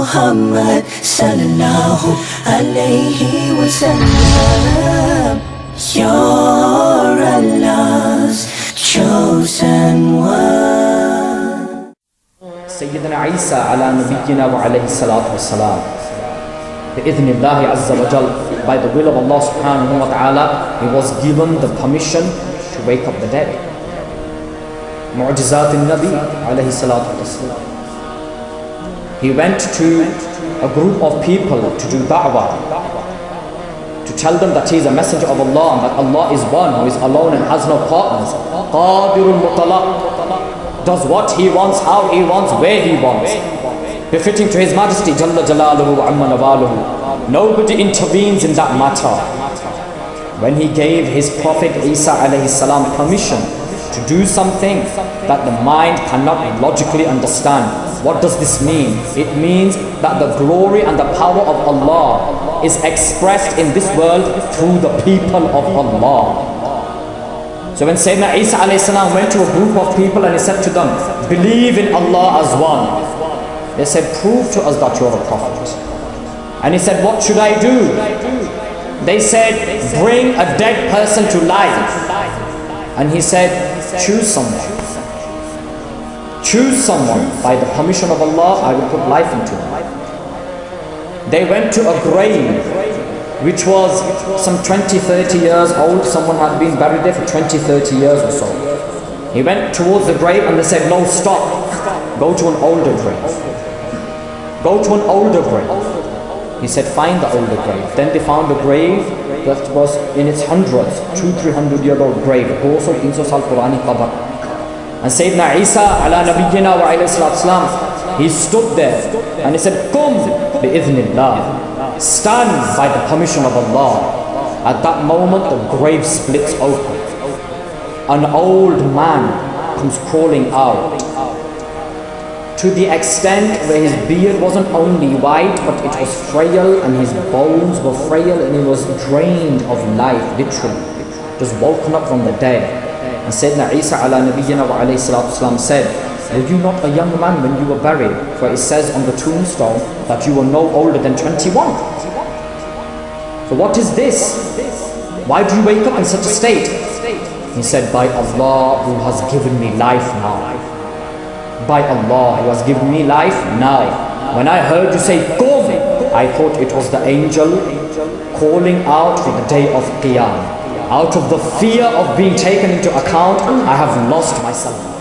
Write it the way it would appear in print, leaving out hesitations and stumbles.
Muhammad sallallahu alayhi wa sallam. You're Allah's chosen one. Sayyidina Isa ala nabiyyina wa alayhi salatu wa salam. Bi-idhnillahi azza wa jal, by the will of Allah subhanahu wa ta'ala, he was given the permission to wake up the dead. Mu'jizat al-Nabi alayhi salatu wa salam. He went to a group of people to do da'wah, to tell them that he is a messenger of Allah and that Allah is one who is alone and has no partners. Qadirul mutlaq, does what he wants, how he wants, where he wants, befitting to his majesty Jalla Jalaluhu wa Amma Nawaluhu. Nobody intervenes in that matter. When he gave his Prophet Isa alayhi salam permission to do something that the mind cannot logically understand, what does this mean? It means that the glory and the power of Allah is expressed in this world through the people of Allah. So when Sayyidina Isa alayhi salam went to a group of people and he said to them, believe in Allah as one. They said, prove to us that you're a prophet. And he said, what should I do? They said, bring a dead person to life. And he said, choose someone. Choose someone. By the permission of Allah, I will put life into him. They went to a grave which was some 20-30 years old. Someone had been buried there for 20-30 years or so. He went towards the grave and they said, no, stop. Go to an older grave. Go to an older grave. He said, find the older grave. Then they found a grave that was in its hundreds, 200-300-year-old grave. Also, Quranic qabr. And Sayyidina Isa ala nabiyyina wa alayhi salatu salam, he stood there and he said, Kum bi-idhnillah. Stand by the permission of Allah. At that moment, the grave splits open. An old man comes crawling out, to the extent where his beard wasn't only white, but it was frail, and his bones were frail, and he was drained of life, literally, just woken up from the dead. And Sayyidina Isa ala nabiyyina wa alayhi salatu salam said, were you not a young man when you were buried? For it says on the tombstone that you were no older than 21. So what is this? Why do you wake up in such a state? He said, by Allah who has given me life now. By Allah who has given me life now. When I heard you say Qum, I thought it was the angel calling out for the day of Qiyam. Out of the fear of being taken into account, I have lost myself.